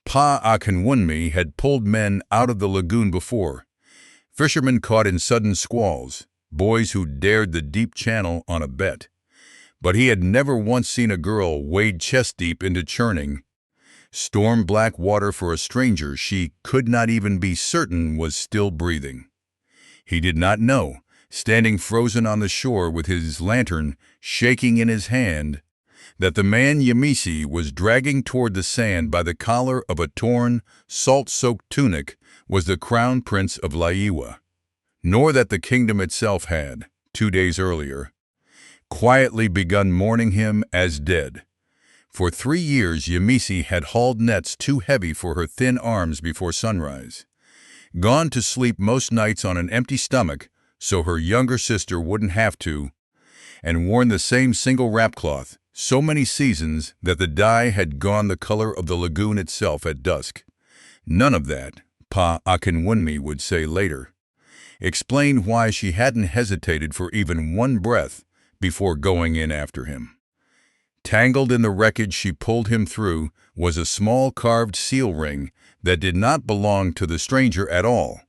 Pa Akinwunmi had pulled men out of the lagoon before, fishermen caught in sudden squalls, boys who dared the deep channel on a bet. But he had never once seen a girl wade chest-deep into churning, storm-black water for a stranger she could not even be certain was still breathing. He did not know, standing frozen on the shore with his lantern shaking in his hand, that the man Yemisi was dragging toward the sand by the collar of a torn, salt-soaked tunic was the crown prince of Laiwa, nor that the kingdom itself had, 2 days earlier, quietly begun mourning him as dead. For 3 years Yemisi had hauled nets too heavy for her thin arms before sunrise, gone to sleep most nights on an empty stomach so her younger sister wouldn't have to, and worn the same single wrap cloth so many seasons that the dye had gone the color of the lagoon itself at dusk. None of that, Pa Akinwunmi would say later, explained why she hadn't hesitated for even one breath before going in after him. Tangled in the wreckage she pulled him through was a small carved seal ring that did not belong to the stranger at all,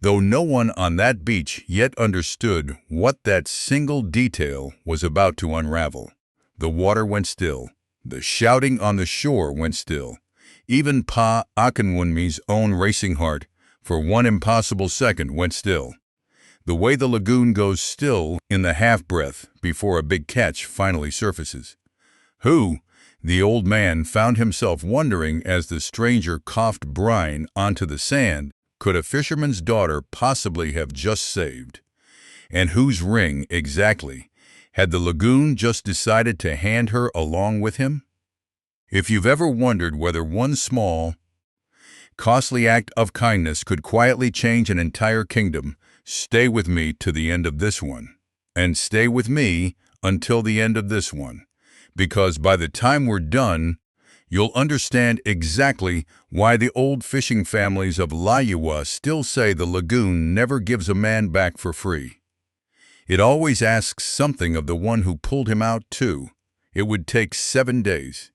though no one on that beach yet understood what that single detail was about to unravel. The water went still. The shouting on the shore went still. Even Pa Akinwunmi's own racing heart, for one impossible second, went still. The way the lagoon goes still in the half-breath before a big catch finally surfaces. Who, the old man found himself wondering as the stranger coughed brine onto the sand, could a fisherman's daughter possibly have just saved? And whose ring, exactly, had the lagoon just decided to hand her along with him? If you've ever wondered whether one small, costly act of kindness could quietly change an entire kingdom, stay with me to the end of this one. And stay with me until the end of this one. Because by the time we're done, you'll understand exactly why the old fishing families of Laiwa still say the lagoon never gives a man back for free. It always asks something of the one who pulled him out, too. It would take 7 days.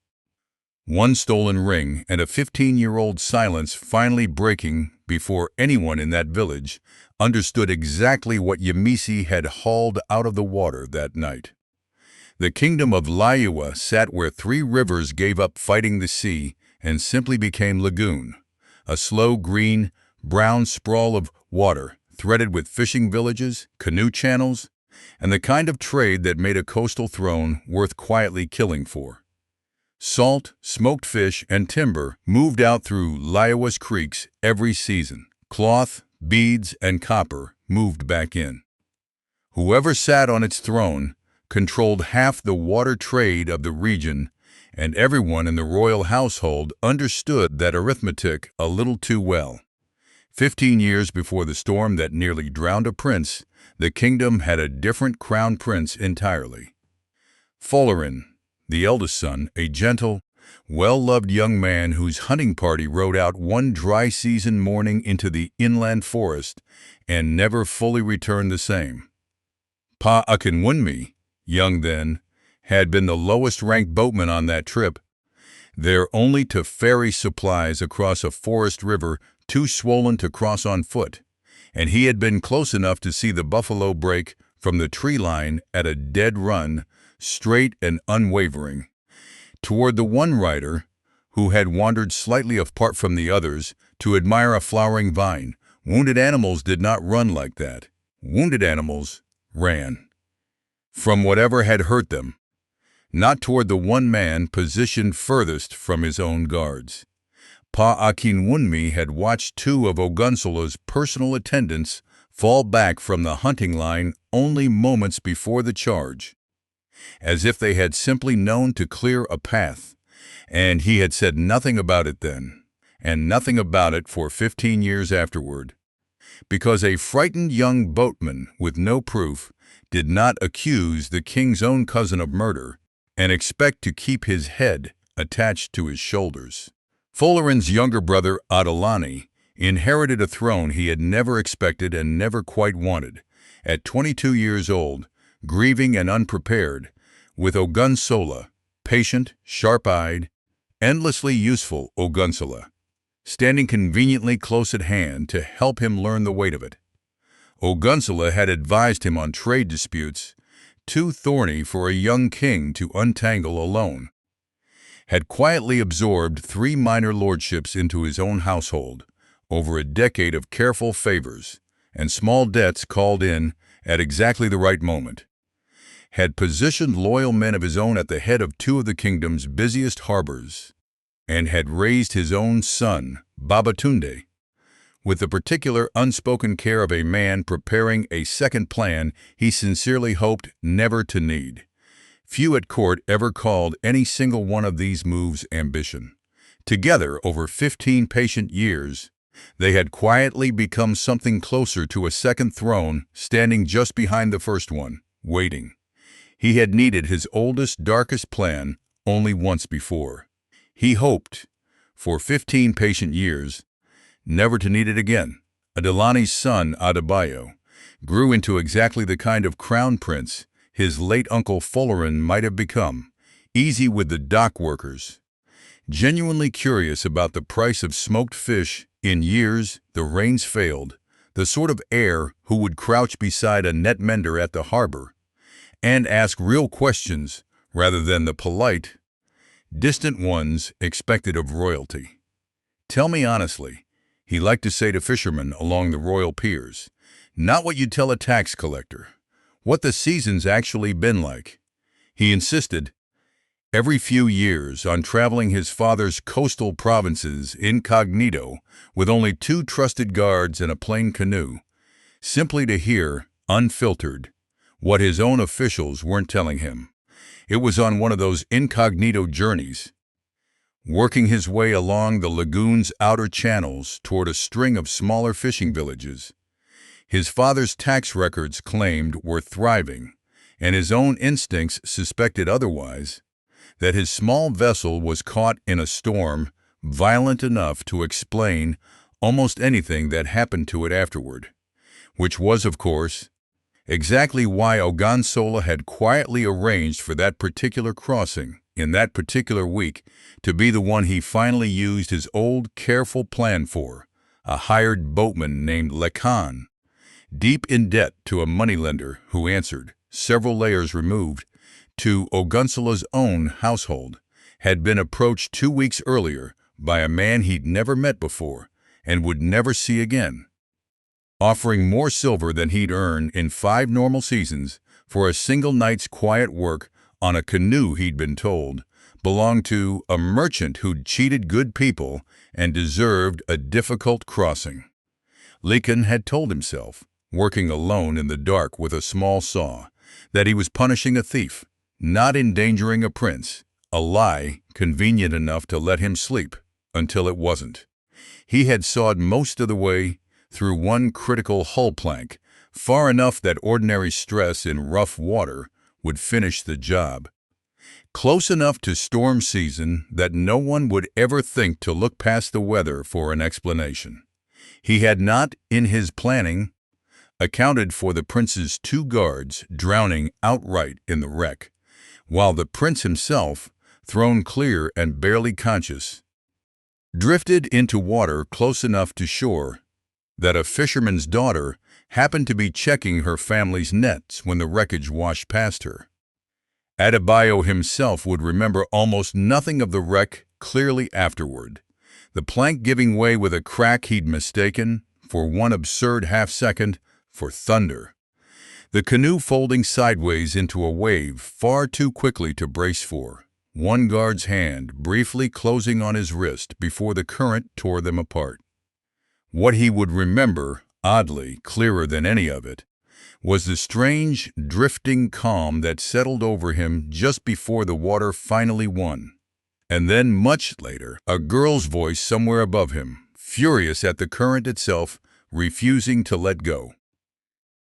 One stolen ring and a 15-year-old silence finally breaking before anyone in that village understood exactly what Yemisi had hauled out of the water that night. The kingdom of Laiwa sat where 3 rivers gave up fighting the sea and simply became lagoon, a slow green, brown sprawl of water threaded with fishing villages, canoe channels, and the kind of trade that made a coastal throne worth quietly killing for. Salt, smoked fish, and timber moved out through Laiwa's creeks every season. Cloth, beads, and copper moved back in. Whoever sat on its throne controlled half the water trade of the region, and everyone in the royal household understood that arithmetic a little too well. 15 years before the storm that nearly drowned a prince, the kingdom had a different crown prince entirely. Folarin, the eldest son, a gentle, well-loved young man whose hunting party rode out one dry season morning into the inland forest and never fully returned the same. Pa Akinwunmi, young then, had been the lowest-ranked boatman on that trip, there only to ferry supplies across a forest river too swollen to cross on foot, and he had been close enough to see the buffalo break from the tree line at a dead run, straight and unwavering, toward the one rider who had wandered slightly apart from the others to admire a flowering vine. Wounded animals did not run like that. Wounded animals ran from whatever had hurt them, not toward the one man positioned furthest from his own guards. Pa Akinwunmi had watched 2 of Ogunsola's personal attendants fall back from the hunting line only moments before the charge, as if they had simply known to clear a path, and he had said nothing about it then, and nothing about it for 15 years afterward, because a frightened young boatman with no proof did not accuse the king's own cousin of murder and expect to keep his head attached to his shoulders. Folarin's younger brother, Adelani, inherited a throne he had never expected and never quite wanted. At 22 years old, grieving and unprepared, with Ogunsola, patient, sharp-eyed, endlessly useful Ogunsula, standing conveniently close at hand to help him learn the weight of it. Ogunsula had advised him on trade disputes, too thorny for a young king to untangle alone, had quietly absorbed 3 minor lordships into his own household over a decade of careful favors and small debts called in at exactly the right moment, had positioned loyal men of his own at the head of 2 of the kingdom's busiest harbors, and had raised his own son, Babatunde, with the particular unspoken care of a man preparing a second plan he sincerely hoped never to need. Few at court ever called any single one of these moves ambition. Together, over 15 patient years, they had quietly become something closer to a second throne standing just behind the first one, waiting. He had needed his oldest, darkest plan only once before. He hoped, for 15 patient years, never to need it again. Adelani's son, Adebayo, grew into exactly the kind of crown prince his late uncle Folarin might have become, easy with the dock workers, genuinely curious about the price of smoked fish in years the rains failed, the sort of heir who would crouch beside a net mender at the harbor and ask real questions rather than the polite, distant ones expected of royalty. "Tell me honestly," he liked to say to fishermen along the royal piers, "not what you'd tell a tax collector. What the season's actually been like." He insisted, every few years, on traveling his father's coastal provinces incognito with only 2 trusted guards and a plain canoe, simply to hear, unfiltered, what his own officials weren't telling him. It was on one of those incognito journeys, working his way along the lagoon's outer channels toward a string of smaller fishing villages his father's tax records claimed were thriving, and his own instincts suspected otherwise, that his small vessel was caught in a storm violent enough to explain almost anything that happened to it afterward, which was, of course, exactly why Ogunsola had quietly arranged for that particular crossing, in that particular week, to be the one he finally used his old, careful plan for, a hired boatman named Lekan, deep in debt to a moneylender who answered, several layers removed, to Ogunsola's own household, had been approached 2 weeks earlier by a man he'd never met before and would never see again, offering more silver than he'd earned in 5 normal seasons for a single night's quiet work on a canoe he'd been told belonged to a merchant who'd cheated good people and deserved a difficult crossing. Lekan had told himself, working alone in the dark with a small saw, that he was punishing a thief, not endangering a prince, a lie convenient enough to let him sleep until it wasn't. He had sawed most of the way through one critical hull plank, far enough that ordinary stress in rough water would finish the job, close enough to storm season that no one would ever think to look past the weather for an explanation. He had not, in his planning, accounted for the prince's 2 guards drowning outright in the wreck, while the prince himself, thrown clear and barely conscious, drifted into water close enough to shore that a fisherman's daughter happened to be checking her family's nets when the wreckage washed past her. Adebayo himself would remember almost nothing of the wreck clearly afterward, the plank giving way with a crack he'd mistaken, for one absurd half-second, for thunder, the canoe folding sideways into a wave far too quickly to brace for, one guard's hand briefly closing on his wrist before the current tore them apart. What he would remember, oddly clearer than any of it, was the strange, drifting calm that settled over him just before the water finally won. And then, much later, a girl's voice somewhere above him, furious at the current itself, refusing to let go.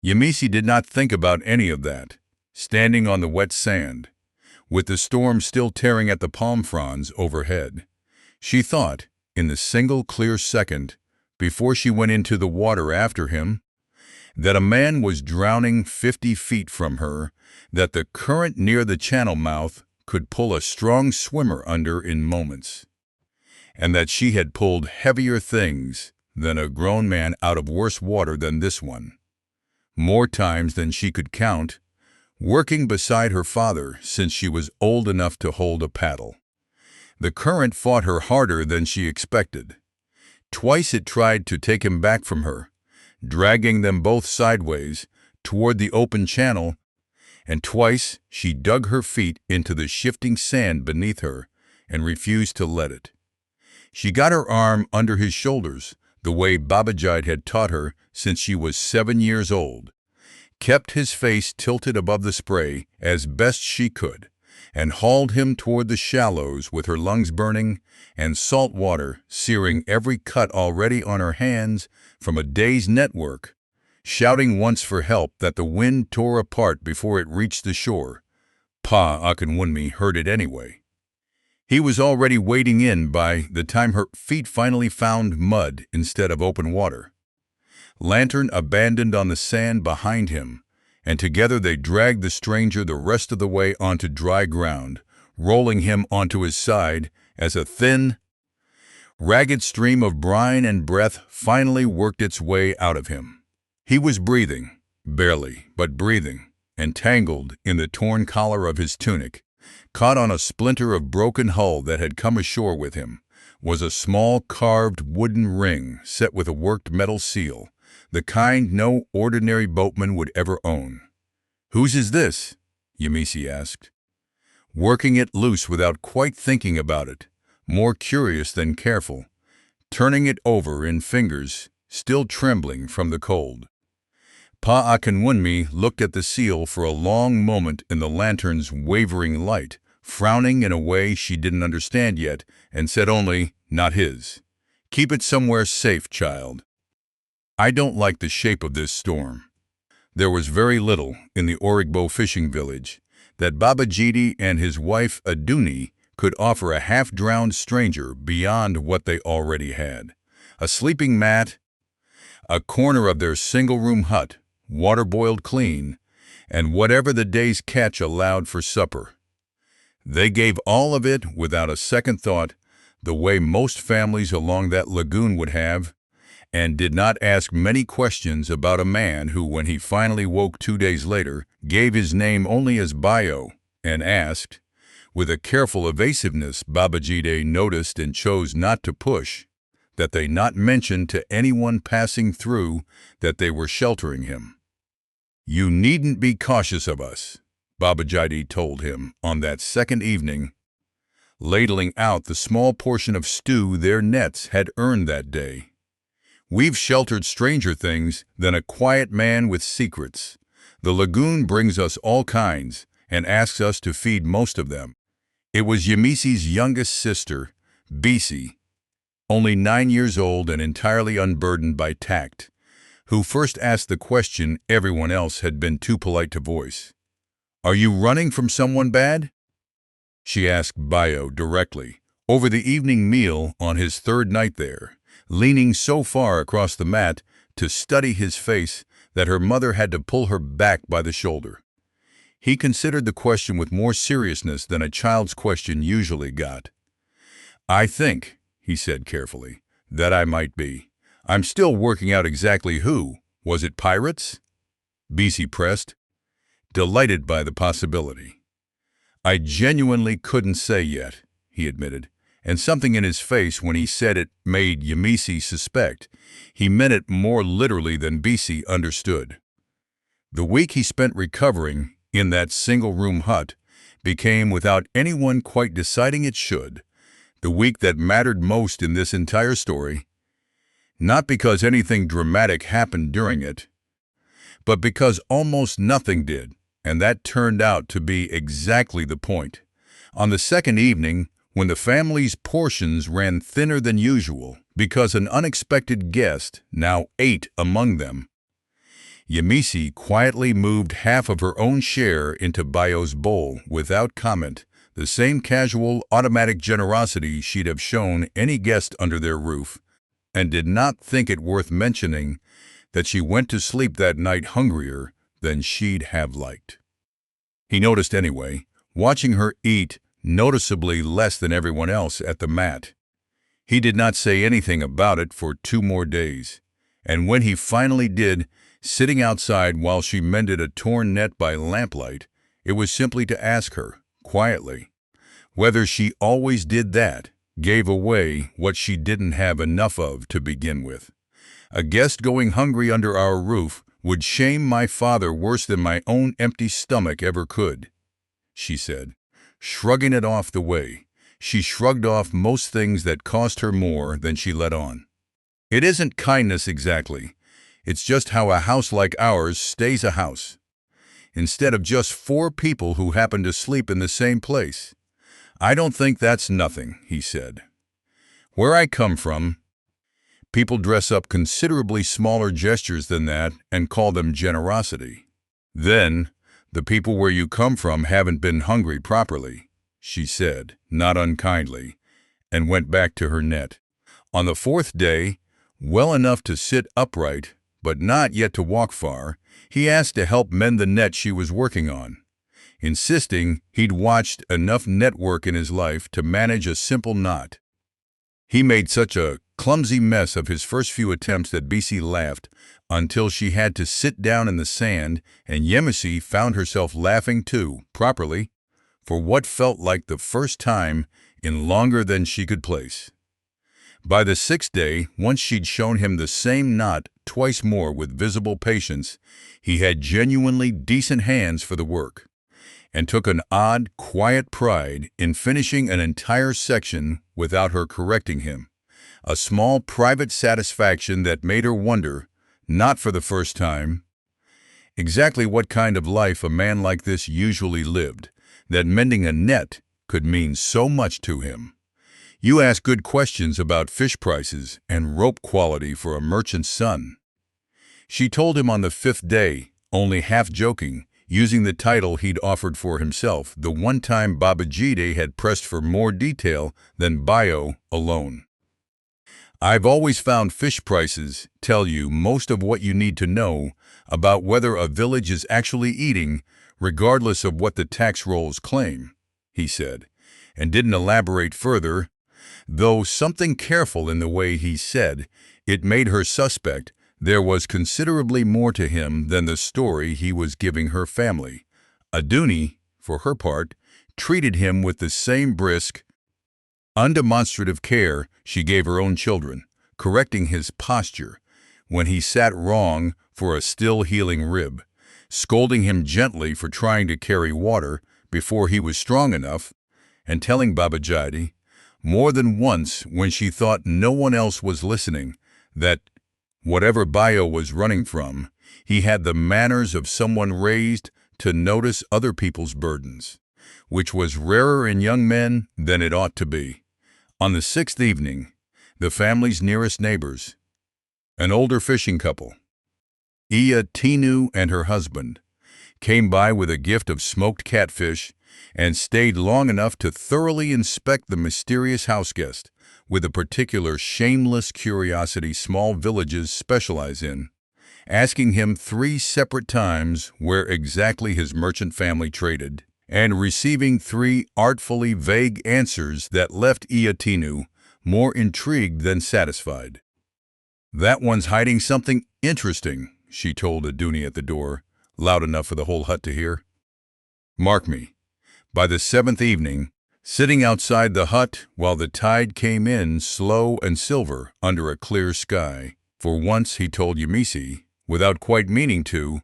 Yemisi did not think about any of that, standing on the wet sand, with the storm still tearing at the palm fronds overhead. She thought, in the single clear second before she went into the water after him, that a man was drowning 50 feet from her, that the current near the channel mouth could pull a strong swimmer under in moments, and that she had pulled heavier things than a grown man out of worse water than this one, more times than she could count, working beside her father since she was old enough to hold a paddle. The current fought her harder than she expected. Twice it tried to take him back from her, dragging them both sideways toward the open channel, and twice she dug her feet into the shifting sand beneath her and refused to let it. She got her arm under his shoulders, the way Babajide had taught her since she was 7 years old, kept his face tilted above the spray as best she could, and hauled him toward the shallows with her lungs burning and salt water searing every cut already on her hands from a day's network, shouting once for help that the wind tore apart before it reached the shore. Pa Akinwunmi heard it anyway. He was already wading in by the time her feet finally found mud instead of open water. Lantern abandoned on the sand behind him, and together they dragged the stranger the rest of the way onto dry ground, rolling him onto his side as a thin, ragged stream of brine and breath finally worked its way out of him. He was breathing, barely, but breathing, entangled in the torn collar of his tunic. Caught on a splinter of broken hull that had come ashore with him was a small carved wooden ring set with a worked metal seal, the kind no ordinary boatman would ever own. "Whose is this?" Yemisi asked, working it loose without quite thinking about it, more curious than careful, turning it over in fingers still trembling from the cold. Pa Akinwunmi looked at the seal for a long moment in the lantern's wavering light, frowning in a way she didn't understand yet, and said only, "Not his. Keep it somewhere safe, child." I don't like the shape of this storm. There was very little in the Origbo fishing village that Babajide and his wife Aduni could offer a half-drowned stranger beyond what they already had. A sleeping mat, a corner of their single-room hut, water boiled clean, and whatever the day's catch allowed for supper. They gave all of it without a second thought, the way most families along that lagoon would have, and did not ask many questions about a man who, when he finally woke 2 days later, gave his name only as Bayo, and asked, with a careful evasiveness Babajide noticed and chose not to push, that they not mention to anyone passing through that they were sheltering him. "You needn't be cautious of us," Babajide told him on that second evening, ladling out the small portion of stew their nets had earned that day. "We've sheltered stranger things than a quiet man with secrets. The lagoon brings us all kinds and asks us to feed most of them." It was Yemisi's youngest sister, Bisi, only 9 years old and entirely unburdened by tact, who first asked the question everyone else had been too polite to voice. "Are you running from someone bad?" she asked Bayo directly, over the evening meal on his third night there, leaning so far across the mat to study his face that her mother had to pull her back by the shoulder. He considered the question with more seriousness than a child's question usually got. "I think," he said carefully, "that I might be. I'm still working out exactly who. Was it pirates?" Bisi pressed, delighted by the possibility. "I genuinely couldn't say yet," he admitted, and something in his face when he said it made Yemisi suspect he meant it more literally than Bisi understood. The week he spent recovering in that single-room hut became, without anyone quite deciding it should, the week that mattered most in this entire story, not because anything dramatic happened during it, but because almost nothing did, and that turned out to be exactly the point. On the second evening, when the family's portions ran thinner than usual because an unexpected guest now ate among them, Yemisi quietly moved half of her own share into Bayo's bowl without comment, the same casual, automatic generosity she'd have shown any guest under their roof, and did not think it worth mentioning that she went to sleep that night hungrier than she'd have liked. He noticed anyway, watching her eat noticeably less than everyone else at the mat. He did not say anything about it for 2 more days, and when he finally did, sitting outside while she mended a torn net by lamplight, it was simply to ask her, quietly, whether she always did that, gave away what she didn't have enough of to begin with. A guest going hungry under our roof would shame my father worse than my own empty stomach ever could, she said, shrugging it off the way she shrugged off most things that cost her more than she let on. It isn't kindness exactly. It's just how a house like ours stays a house. Instead of just 4 people who happen to sleep in the same place. I don't think that's nothing, he said. Where I come from, people dress up considerably smaller gestures than that and call them generosity. Then, the people where you come from haven't been hungry properly, she said, not unkindly, and went back to her net. On the 4th day, well enough to sit upright, but not yet to walk far, he asked to help mend the net she was working on, insisting he'd watched enough network in his life to manage a simple knot. He made such a clumsy mess of his first few attempts that BC laughed until she had to sit down in the sand, and Yemisi found herself laughing too, properly, for what felt like the first time in longer than she could place. By the 6th day, once she'd shown him the same knot twice more with visible patience, he had genuinely decent hands for the work, and took an odd, quiet pride in finishing an entire section without her correcting him, a small private satisfaction that made her wonder, not for the first time, exactly what kind of life a man like this usually lived, that mending a net could mean so much to him. You ask good questions about fish prices and rope quality for a merchant's son. She told him on the 5th day, only half joking, using the title he'd offered for himself, the one time Babajide had pressed for more detail than Bayo alone. I've always found fish prices tell you most of what you need to know about whether a village is actually eating, regardless of what the tax rolls claim, he said, and didn't elaborate further, though something careful in the way he said it made her suspect there was considerably more to him than the story he was giving her family. Aduni, for her part, treated him with the same brisk, undemonstrative care she gave her own children, correcting his posture when he sat wrong for a still healing rib, scolding him gently for trying to carry water before he was strong enough, and telling Babajide, more than once when she thought no one else was listening, that, whatever Bayo was running from, he had the manners of someone raised to notice other people's burdens, which was rarer in young men than it ought to be. On the 6th evening, the family's nearest neighbors, an older fishing couple, Iya Tinu and her husband, came by with a gift of smoked catfish and stayed long enough to thoroughly inspect the mysterious houseguest with a particular shameless curiosity small villages specialize in, asking him 3 separate times where exactly his merchant family traded, and receiving 3 artfully vague answers that left Iya Tinu more intrigued than satisfied. "That one's hiding something interesting," she told Aduni at the door, loud enough for the whole hut to hear. Mark me, by the 7th evening, sitting outside the hut while the tide came in slow and silver under a clear sky, for once he told Yemisi, without quite meaning to,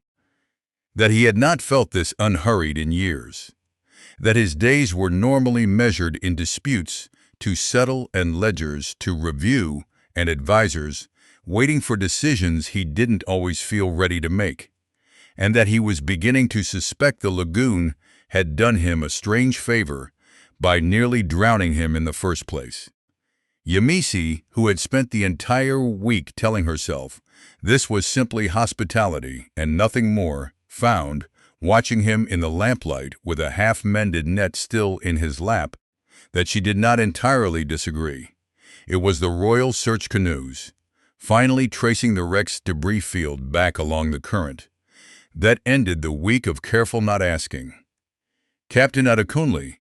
that he had not felt this unhurried in years, that his days were normally measured in disputes to settle and ledgers to review and advisors waiting for decisions he didn't always feel ready to make, and that he was beginning to suspect the lagoon had done him a strange favor by nearly drowning him in the first place. Yemisi, who had spent the entire week telling herself this was simply hospitality and nothing more, found, watching him in the lamplight with a half-mended net still in his lap, that she did not entirely disagree. It was the Royal Search canoes, finally tracing the wreck's debris field back along the current, that ended the week of careful not asking. Captain Adekunle,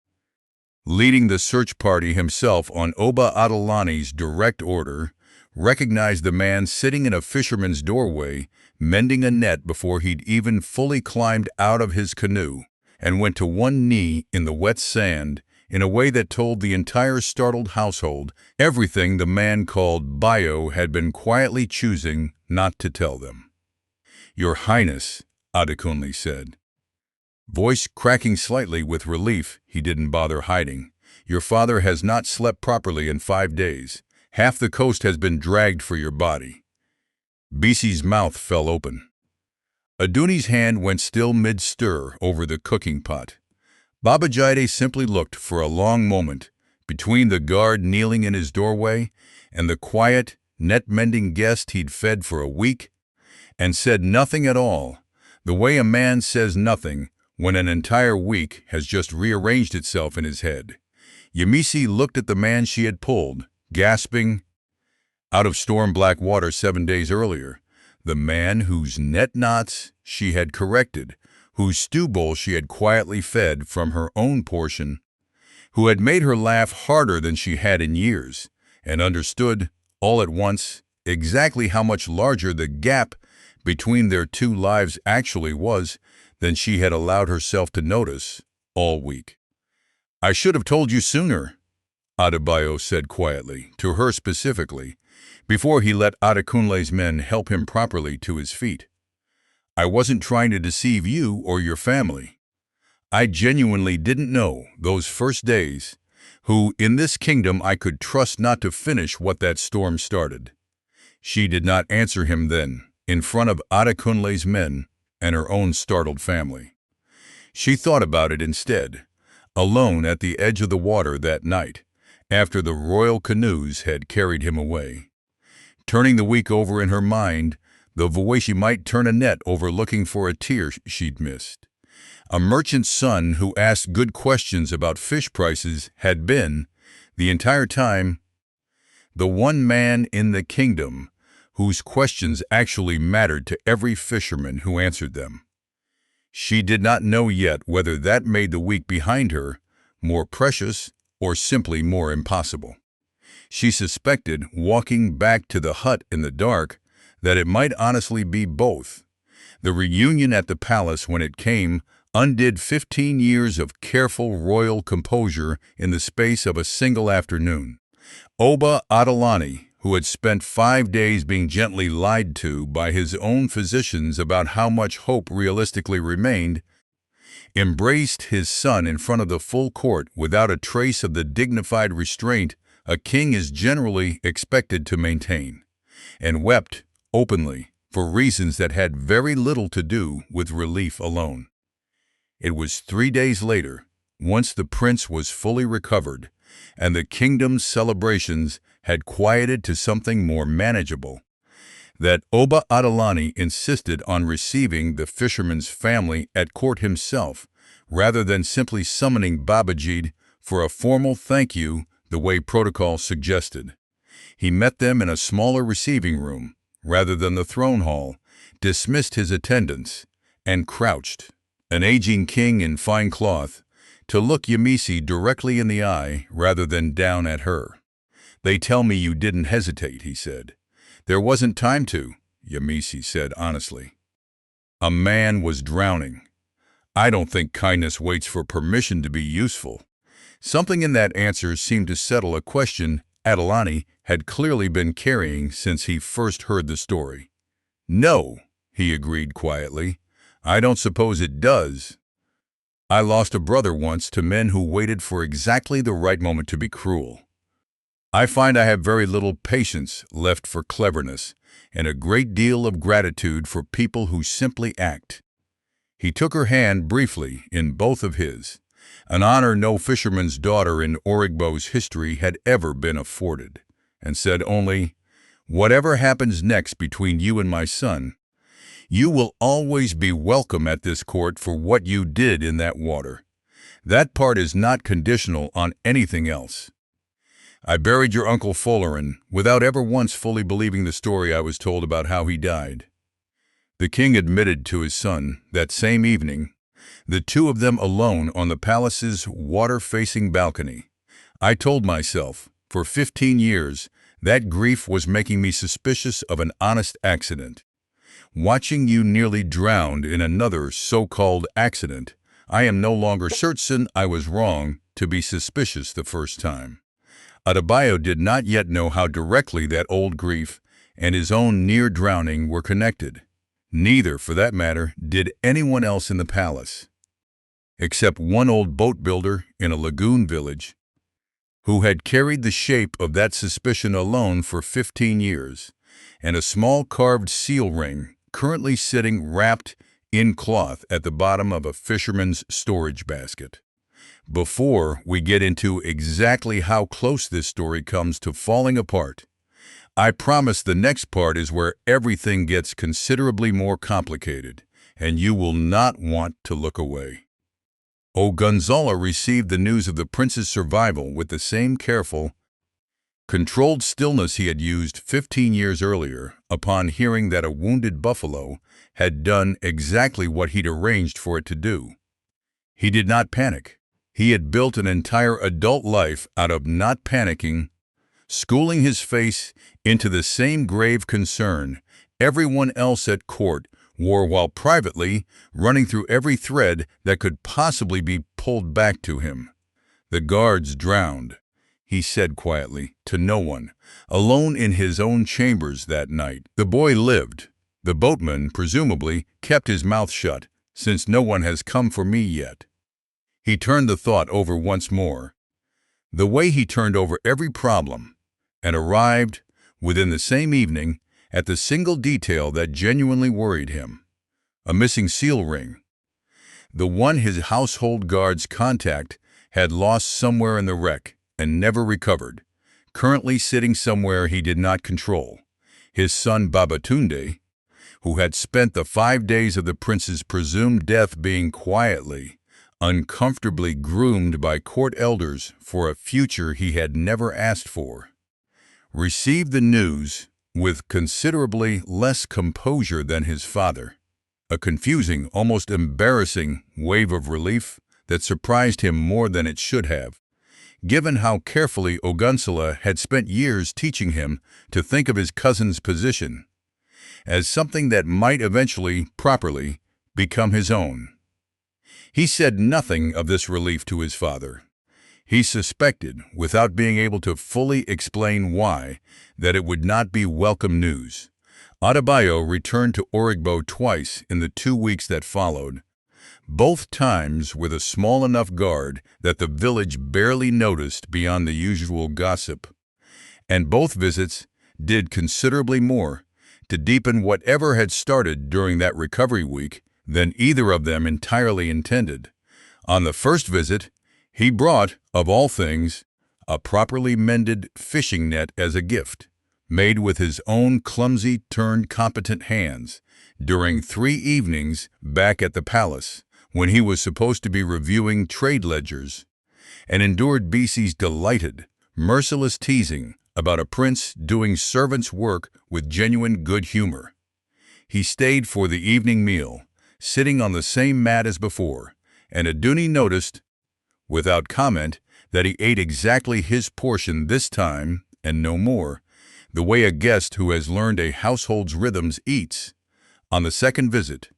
leading the search party himself on Oba Adelani's direct order, recognized the man sitting in a fisherman's doorway, mending a net before he'd even fully climbed out of his canoe, and went to one knee in the wet sand in a way that told the entire startled household everything the man called Bayo had been quietly choosing not to tell them. "Your Highness," Adekunle said, voice cracking slightly with relief he didn't bother hiding, "your father has not slept properly in 5 days. Half the coast has been dragged for your body." Bisi's mouth fell open. Aduni's hand went still mid-stir over the cooking pot. Babajide simply looked for a long moment between the guard kneeling in his doorway and the quiet, net-mending guest he'd fed for a week, and said nothing at all, the way a man says nothing when an entire week has just rearranged itself in his head. Yemisi looked at the man she had pulled, gasping, out of storm-black water 7 days earlier, the man whose net knots she had corrected, whose stew bowl she had quietly fed from her own portion, who had made her laugh harder than she had in years, and understood, all at once, exactly how much larger the gap between their two lives actually was than she had allowed herself to notice all week. "I should have told you sooner," Adebayo said quietly, to her specifically, before he let Adekunle's men help him properly to his feet. "I wasn't trying to deceive you or your family. I genuinely didn't know, those first days, who in this kingdom I could trust not to finish what that storm started." She did not answer him then, in front of Adekunle's men and her own startled family. She thought about it instead, alone at the edge of the water that night, after the royal canoes had carried him away. Turning the week over in her mind, the way she might turn a net over looking for a tear she'd missed. A merchant's son who asked good questions about fish prices had been, the entire time, the one man in the kingdom whose questions actually mattered to every fisherman who answered them. She did not know yet whether that made the week behind her more precious or simply more impossible. She suspected, walking back to the hut in the dark, that it might honestly be both. The reunion at the palace, when it came, undid 15 years of careful royal composure in the space of a single afternoon. Oba Adelani, who had spent 5 days being gently lied to by his own physicians about how much hope realistically remained, embraced his son in front of the full court without a trace of the dignified restraint a king is generally expected to maintain, and wept openly for reasons that had very little to do with relief alone. It was 3 days later, once the prince was fully recovered, and the kingdom's celebrations had quieted to something more manageable, that Oba Adelani insisted on receiving the fisherman's family at court himself, rather than simply summoning Babajide for a formal thank you the way protocol suggested. He met them in a smaller receiving room, rather than the throne hall, dismissed his attendants, and crouched, an aging king in fine cloth, to look Yemisi directly in the eye rather than down at her. "They tell me you didn't hesitate," he said. "There wasn't time to," Yemisi said honestly. "A man was drowning. I don't think kindness waits for permission to be useful." Something in that answer seemed to settle a question Adelani had clearly been carrying since he first heard the story. "No," he agreed quietly. "I don't suppose it does. I lost a brother once to men who waited for exactly the right moment to be cruel. I find I have very little patience left for cleverness, and a great deal of gratitude for people who simply act." He took her hand briefly in both of his, an honor no fisherman's daughter in Origbo's history had ever been afforded, and said only, "Whatever happens next between you and my son, you will always be welcome at this court for what you did in that water. That part is not conditional on anything else. I buried your Uncle Folarin without ever once fully believing the story I was told about how he died." The king admitted to his son that same evening the two of them alone on the palace's water-facing balcony. I told myself, for 15 years, that grief was making me suspicious of an honest accident. Watching you nearly drowned in another so-called accident, I am no longer certain I was wrong to be suspicious the first time. Adebayo did not yet know how directly that old grief and his own near drowning were connected. Neither, for that matter, did anyone else in the palace, except one old boat builder in a lagoon village, who had carried the shape of that suspicion alone for 15 years, and a small carved seal ring currently sitting wrapped in cloth at the bottom of a fisherman's storage basket. Before we get into exactly how close this story comes to falling apart, I promise the next part is where everything gets considerably more complicated, and you will not want to look away. Gonzalo received the news of the prince's survival with the same careful, controlled stillness he had used 15 years earlier upon hearing that a wounded buffalo had done exactly what he'd arranged for it to do. He did not panic. He had built an entire adult life out of not panicking, schooling his face into the same grave concern everyone else at court wore while privately running through every thread that could possibly be pulled back to him. The guards drowned, he said quietly, to no one, alone in his own chambers that night. The boy lived. The boatman, presumably, kept his mouth shut, since no one has come for me yet. He turned the thought over once more, the way he turned over every problem, and arrived, within the same evening, at the single detail that genuinely worried him: a missing seal ring. The one his household guard's contact had lost somewhere in the wreck and never recovered, currently sitting somewhere he did not control. His son Babatunde, who had spent the 5 days of the prince's presumed death being quietly, uncomfortably groomed by court elders for a future he had never asked for, received the news with considerably less composure than his father, a confusing, almost embarrassing wave of relief that surprised him more than it should have, given how carefully Ogunsola had spent years teaching him to think of his cousin's position as something that might eventually, properly, become his own. He said nothing of this relief to his father. He suspected, without being able to fully explain why, that it would not be welcome news. Adebayo returned to Origbo twice in the 2 weeks that followed, both times with a small enough guard that the village barely noticed beyond the usual gossip. And both visits did considerably more to deepen whatever had started during that recovery week than either of them entirely intended. On the first visit, he brought, of all things, a properly mended fishing net as a gift, made with his own clumsy turned competent hands, during 3 evenings back at the palace, when he was supposed to be reviewing trade ledgers, and endured Bisi's delighted, merciless teasing about a prince doing servant's work with genuine good humor. He stayed for the evening meal, sitting on the same mat as before, and Aduni noticed, without comment, that he ate exactly his portion this time, and no more, the way a guest who has learned a household's rhythms eats. On the second visit,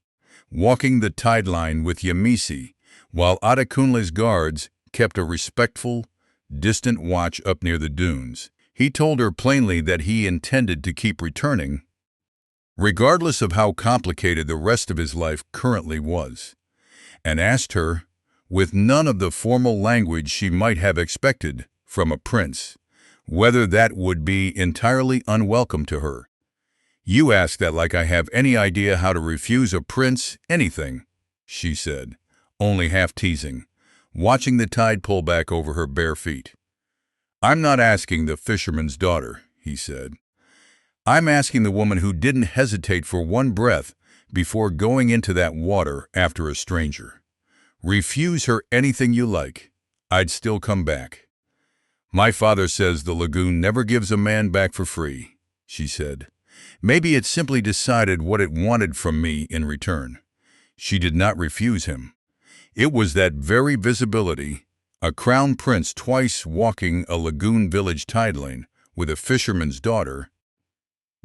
walking the tide line with Yemisi, while Adekunle's guards kept a respectful, distant watch up near the dunes, he told her plainly that he intended to keep returning, regardless of how complicated the rest of his life currently was, and asked her, with none of the formal language she might have expected from a prince, whether that would be entirely unwelcome to her. "You ask that like I have any idea how to refuse a prince anything," she said, only half teasing, watching the tide pull back over her bare feet. "I'm not asking the fisherman's daughter," he said. "I'm asking the woman who didn't hesitate for one breath before going into that water after a stranger. Refuse her anything you like. I'd still come back. My father says the lagoon never gives a man back for free," she said. "Maybe it simply decided what it wanted from me in return." She did not refuse him. It was that very visibility, a crown prince twice walking a lagoon village tide lane with a fisherman's daughter,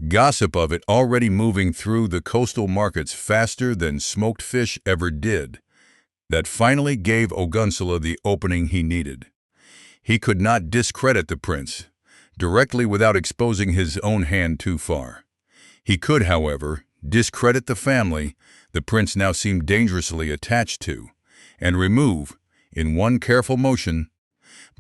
gossip of it already moving through the coastal markets faster than smoked fish ever did, that finally gave Ogunsola the opening he needed. He could not discredit the prince directly without exposing his own hand too far. He could, however, discredit the family the prince now seemed dangerously attached to, and remove, in one careful motion,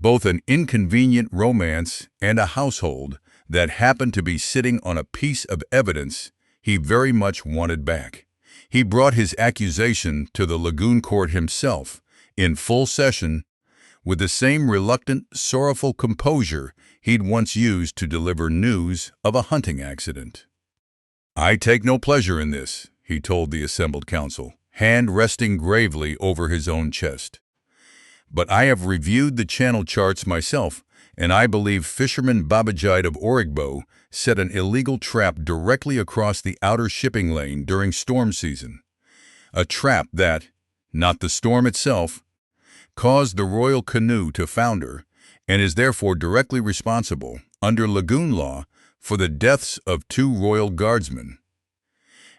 both an inconvenient romance and a household that happened to be sitting on a piece of evidence he very much wanted back. He brought his accusation to the lagoon court himself, in full session, with the same reluctant, sorrowful composure he'd once used to deliver news of a hunting accident. "I take no pleasure in this," he told the assembled council, hand resting gravely over his own chest. "But I have reviewed the channel charts myself, and I believe fisherman Babajide of Origbo set an illegal trap directly across the outer shipping lane during storm season. A trap that, not the storm itself, caused the royal canoe to founder, and is therefore directly responsible, under lagoon law, for the deaths of 2 royal guardsmen."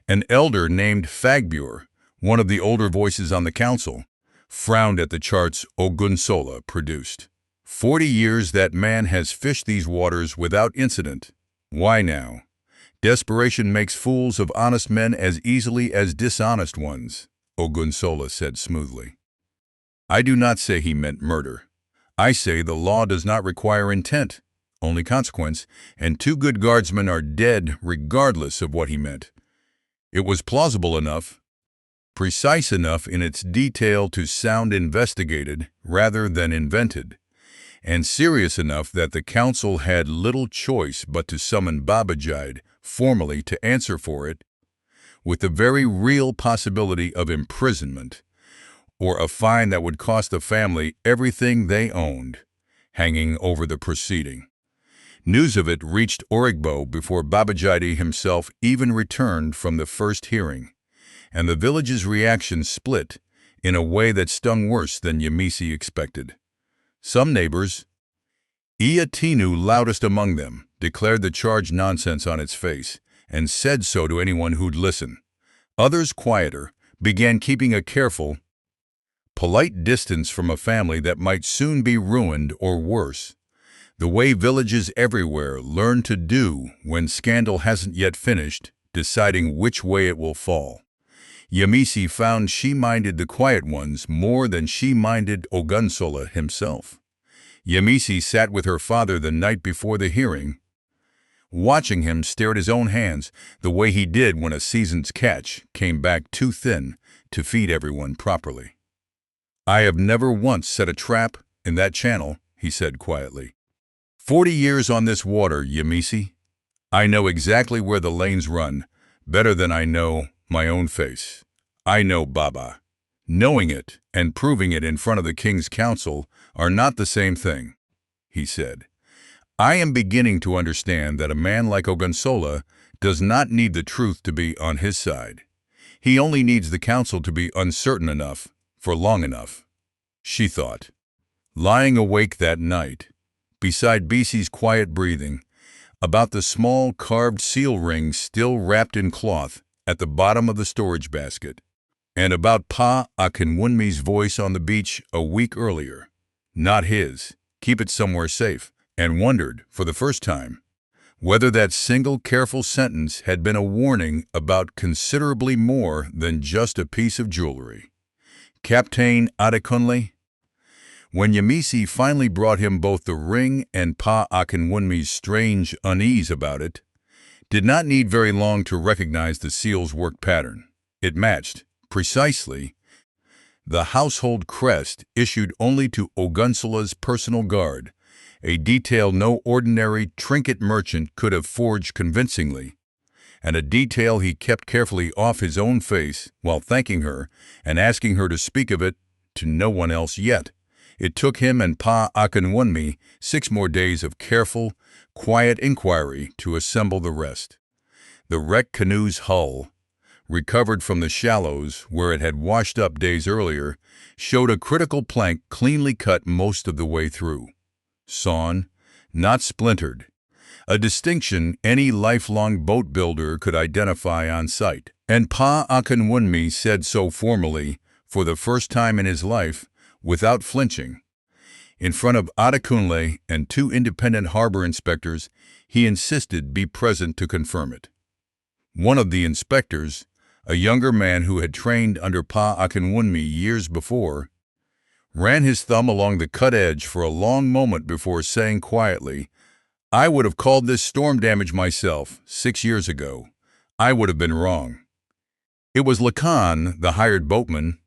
An elder named Fagbure, one of the older voices on the council, frowned at the charts Ogunsola produced. 40 years that man has fished these waters without incident. Why now? Desperation makes fools of honest men as easily as dishonest ones, Ogunsola said smoothly. "I do not say he meant murder. I say the law does not require intent, only consequence, and 2 good guardsmen are dead regardless of what he meant. It was plausible enough, precise enough in its detail to sound investigated rather than invented, and serious enough that the council had little choice but to summon Babajide formally to answer for it, with the very real possibility of imprisonment, or a fine that would cost the family everything they owned, hanging over the proceeding. News of it reached Origbo before Babajide himself even returned from the first hearing, and the village's reaction split in a way that stung worse than Yemisi expected. Some neighbors, Iatinu loudest among them, declared the charge nonsense on its face, and said so to anyone who'd listen. Others, quieter, began keeping a careful, polite distance from a family that might soon be ruined or worse, the way villages everywhere learn to do when scandal hasn't yet finished, deciding which way it will fall. Yemisi found she minded the quiet ones more than she minded Ogunsola himself. Yemisi sat with her father the night before the hearing, watching him stare at his own hands the way he did when a season's catch came back too thin to feed everyone properly. "I have never once set a trap in that channel," he said quietly. 40 years on this water, Yemisi. I know exactly where the lanes run, better than I know my own face. I know Baba. Knowing it and proving it in front of the king's council are not the same thing," he said. "I am beginning to understand that a man like Ogunsola does not need the truth to be on his side. He only needs the council to be uncertain enough for long enough," she thought. Lying awake that night, beside Bisi's quiet breathing, about the small carved seal ring still wrapped in cloth at the bottom of the storage basket, and about Pa Akinwunmi's voice on the beach a week earlier, not his, keep it somewhere safe, and wondered, for the first time, whether that single careful sentence had been a warning about considerably more than just a piece of jewelry. Captain Adekunle? When Yemisi finally brought him both the ring and Pa Akinwunmi's strange unease about it, did not need very long to recognize the seal's work pattern. It matched, precisely, the household crest issued only to Ogunsola's personal guard, a detail no ordinary trinket merchant could have forged convincingly, and a detail he kept carefully off his own face while thanking her and asking her to speak of it to no one else yet. It took him and Pa Akinwunmi 6 more days of careful, quiet inquiry to assemble the rest. The wrecked canoe's hull, recovered from the shallows where it had washed up days earlier, showed a critical plank cleanly cut most of the way through. Sawn, not splintered. A distinction any lifelong boat builder could identify on sight. And Pa Akinwunmi said so formally, for the first time in his life, without flinching. In front of Adekunle and 2 independent harbor inspectors, he insisted be present to confirm it. One of the inspectors, a younger man who had trained under Pa Akinwunmi years before, ran his thumb along the cut edge for a long moment before saying quietly, "I would have called this storm damage myself 6 years ago. I would have been wrong." It was Lakan, the hired boatman,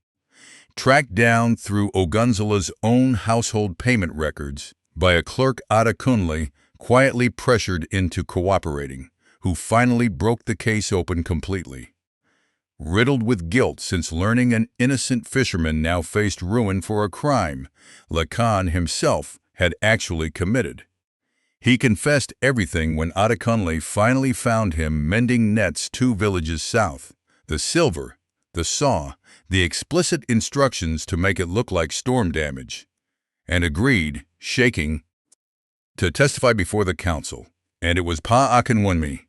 tracked down through Ogunzola's own household payment records by a clerk Adekunle, quietly pressured into cooperating, who finally broke the case open completely. Riddled with guilt since learning an innocent fisherman now faced ruin for a crime Lakan himself had actually committed. He confessed everything when Adekunle finally found him mending nets 2 villages south, the silver, the saw, the explicit instructions to make it look like storm damage, and agreed, shaking, to testify before the council. And it was Pa Akinwunmi,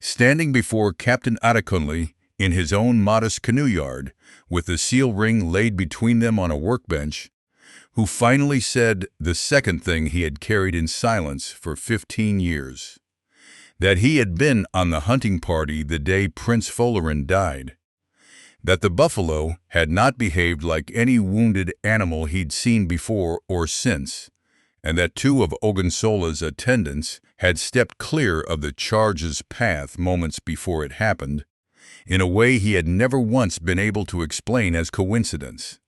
standing before Captain Adekunle in his own modest canoe yard, with the seal ring laid between them on a workbench, who finally said the second thing he had carried in silence for 15 years, that he had been on the hunting party the day Prince Folarin died, that the buffalo had not behaved like any wounded animal he'd seen before or since, and that 2 of Ogunsola's attendants had stepped clear of the charge's path moments before it happened, in a way he had never once been able to explain as coincidence.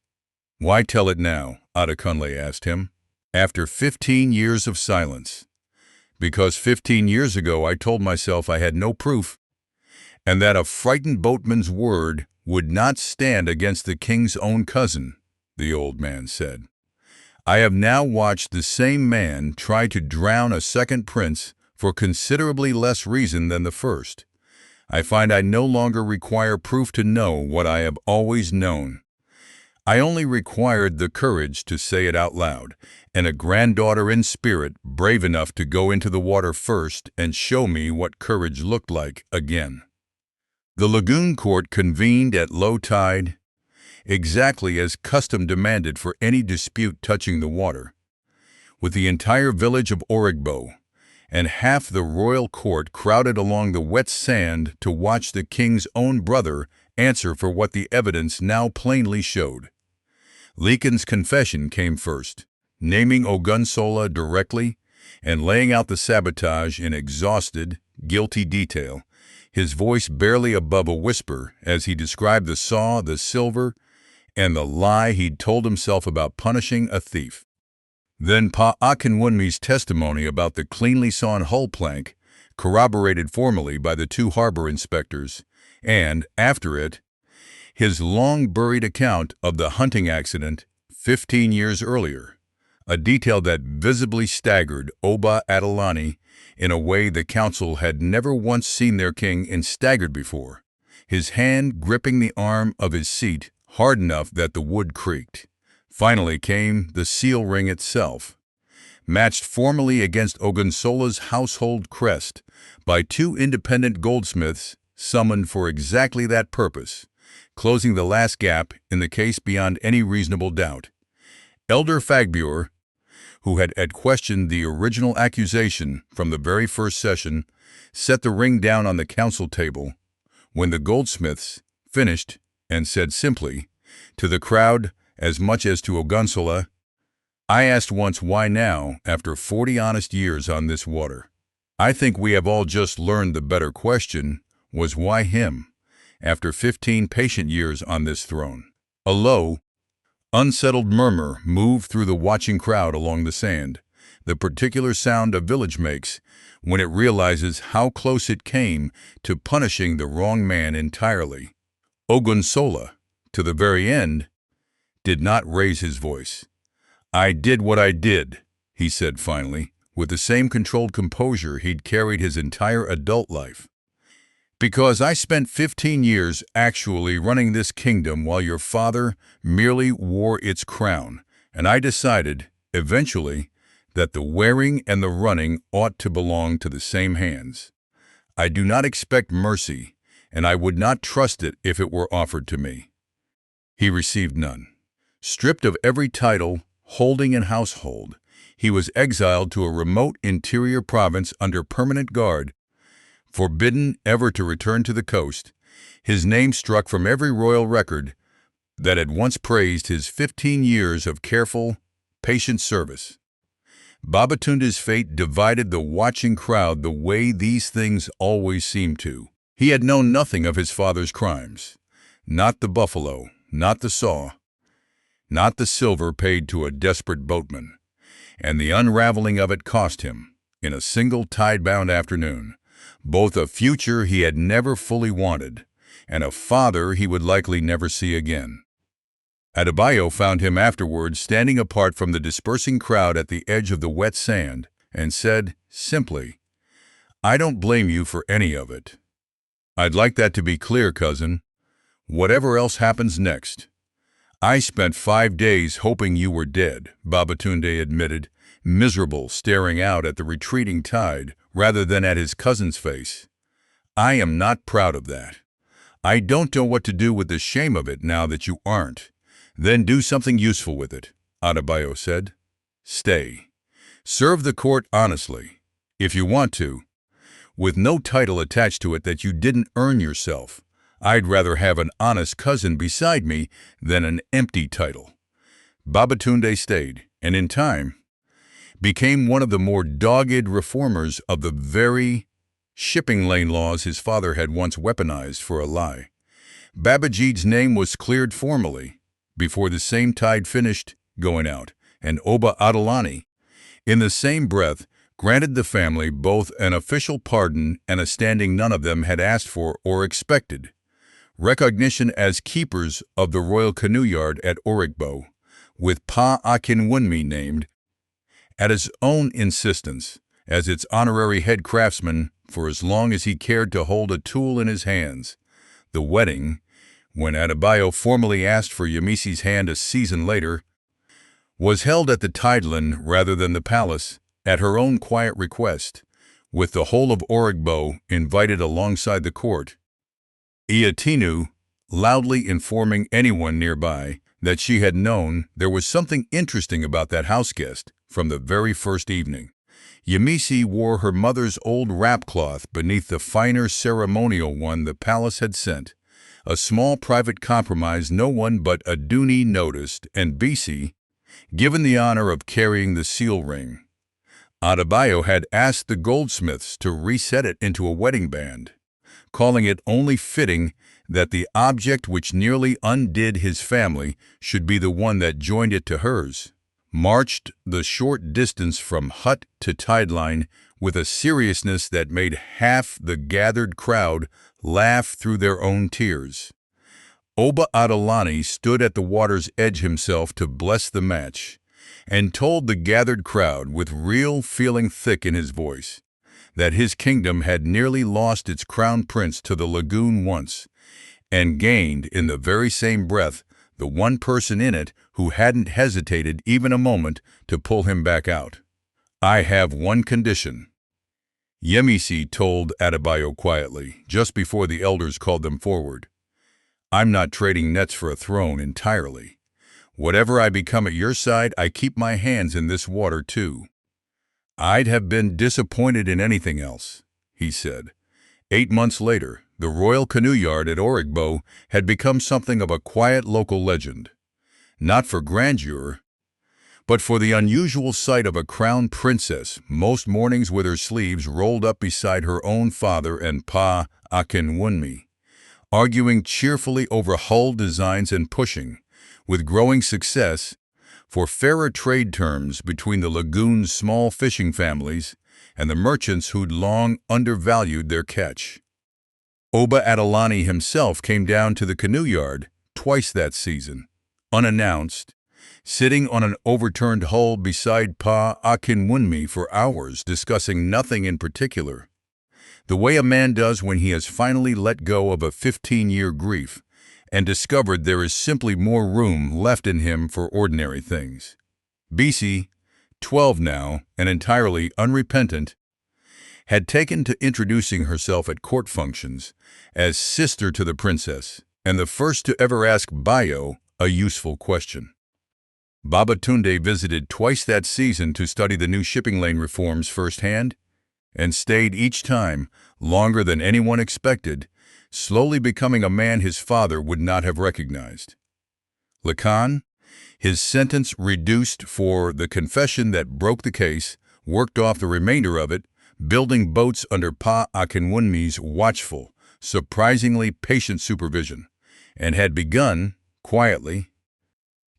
"Why tell it now?" Adekunle asked him, after 15 years of silence. "Because 15 years ago I told myself I had no proof, and that a frightened boatman's word would not stand against the king's own cousin," the old man said. "I have now watched the same man try to drown a second prince for considerably less reason than the first. I find I no longer require proof to know what I have always known. I only required the courage to say it out loud, and a granddaughter in spirit brave enough to go into the water first and show me what courage looked like again." The lagoon court convened at low tide, exactly as custom demanded for any dispute touching the water, with the entire village of Origbo and half the royal court crowded along the wet sand to watch the king's own brother answer for what the evidence now plainly showed. Lekan's confession came first, naming Ogunsola directly and laying out the sabotage in exhausted, guilty detail, his voice barely above a whisper as he described the saw, the silver, and the lie he'd told himself about punishing a thief. Then Pa Akinwunmi's testimony about the cleanly sawn hull plank, corroborated formally by the 2 harbor inspectors, and, after it, his long-buried account of the hunting accident 15 years earlier, a detail that visibly staggered Oba Adelani in a way the council had never once seen their king in staggered before, his hand gripping the arm of his seat hard enough that the wood creaked. Finally came the seal ring itself, matched formally against Ogunsola's household crest by 2 independent goldsmiths summoned for exactly that purpose, closing the last gap in the case beyond any reasonable doubt. Elder Fagbure, who had questioned the original accusation from the very first session, set the ring down on the council table when the goldsmiths finished and said simply, to the crowd as much as to Ogunsola, "I asked once why now, after 40 honest years on this water. I think we have all just learned the better question was why him, after 15 patient years on this throne." A low, unsettled murmur moved through the watching crowd along the sand, the particular sound a village makes when it realizes how close it came to punishing the wrong man entirely. Ogunsola, to the very end, did not raise his voice. "I did what I did," he said finally, with the same controlled composure he'd carried his entire adult life. Because I spent 15 years actually running this kingdom while your father merely wore its crown, and I decided, eventually, that the wearing and the running ought to belong to the same hands. I do not expect mercy, and I would not trust it if it were offered to me." He received none. Stripped of every title, holding and household, he was exiled to a remote interior province under permanent guard, forbidden ever to return to the coast, his name struck from every royal record that had once praised his 15 years of careful, patient service. Babatunde's fate divided the watching crowd the way these things always seem to. He had known nothing of his father's crimes. Not the buffalo, not the saw, not the silver paid to a desperate boatman. And the unraveling of it cost him, in a single tide-bound afternoon, both a future he had never fully wanted and a father he would likely never see again. Adebayo found him afterwards standing apart from the dispersing crowd at the edge of the wet sand and said, simply, "I don't blame you for any of it. I'd like that to be clear, cousin. Whatever else happens next." "I spent 5 days hoping you were dead," Babatunde admitted, miserable, staring out at the retreating tide rather than at his cousin's face. "I am not proud of that. I don't know what to do with the shame of it now that you aren't." "Then do something useful with it," Adebayo said. "Stay. Serve the court honestly, if you want to, with no title attached to it that you didn't earn yourself. I'd rather have an honest cousin beside me than an empty title." Babatunde stayed, and in time became one of the more dogged reformers of the very shipping lane laws his father had once weaponized for a lie. Babajid's name was cleared formally before the same tide finished going out, and Oba Adelani, in the same breath, granted the family both an official pardon and a standing none of them had asked for or expected, recognition as keepers of the royal canoe yard at Origbo, with Pa Akinwunmi named, at his own insistence, as its honorary head craftsman for as long as he cared to hold a tool in his hands. The wedding, when Adebayo formally asked for Yemisi's hand a season later, was held at the Tideland rather than the palace, at her own quiet request, with the whole of Origbo invited alongside the court. Iatinu loudly informing anyone nearby that she had known there was something interesting about that houseguest from the very first evening. Yemisi wore her mother's old wrap cloth beneath the finer ceremonial one the palace had sent, a small private compromise no one but Aduni noticed, and Bisi given the honor of carrying the seal ring. Adebayo had asked the goldsmiths to reset it into a wedding band, calling it only fitting that the object which nearly undid his family should be the one that joined it to hers, marched the short distance from hut to tideline with a seriousness that made half the gathered crowd laugh through their own tears. Oba Adelani stood at the water's edge himself to bless the match, and told the gathered crowd, with real feeling thick in his voice, that his kingdom had nearly lost its crown prince to the lagoon once, and gained in the very same breath the one person in it who hadn't hesitated even a moment to pull him back out. "I have one condition," Yemisi told Adebayo quietly, just before the elders called them forward. "I'm not trading nets for a throne entirely. Whatever I become at your side, I keep my hands in this water too." "I'd have been disappointed in anything else," he said. 8 months later, the royal canoe yard at Origbo had become something of a quiet local legend, not for grandeur, but for the unusual sight of a crown princess most mornings with her sleeves rolled up beside her own father and Pa Akinwunmi, arguing cheerfully over hull designs and pushing, with growing success, for fairer trade terms between the lagoon's small fishing families and the merchants who'd long undervalued their catch. Oba Adelani himself came down to the canoe yard twice that season, unannounced, sitting on an overturned hull beside Pa Akinwunmi for hours, discussing nothing in particular. the way a man does when he has finally let go of a 15-year grief and discovered there is simply more room left in him for ordinary things. Bisi, 12 now and entirely unrepentant, had taken to introducing herself at court functions as sister to the princess, and the first to ever ask Bayo a useful question. Babatunde visited twice that season to study the new shipping lane reforms firsthand, and stayed each time longer than anyone expected, slowly becoming a man his father would not have recognized. Lacan, his sentence reduced for the confession that broke the case, worked off the remainder of it, building boats under Pa Akinwunmi's watchful, surprisingly patient supervision, and had begun, quietly,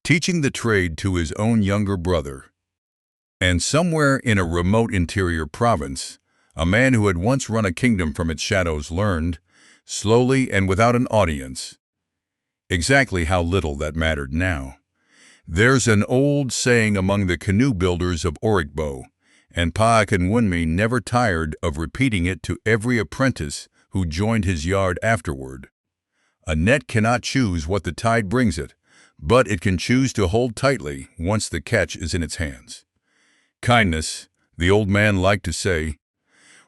teaching the trade to his own younger brother. And somewhere in a remote interior province, a man who had once run a kingdom from its shadows learned, slowly and without an audience, exactly how little that mattered now. There's an old saying among the canoe builders of Oricbo, and Pa Akinwunmi never tired of repeating it to every apprentice who joined his yard afterward. A net cannot choose what the tide brings it, but it can choose to hold tightly once the catch is in its hands. Kindness, the old man liked to say,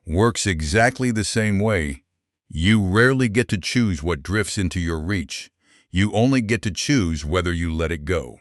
works exactly the same way. You rarely get to choose what drifts into your reach. You only get to choose whether you let it go.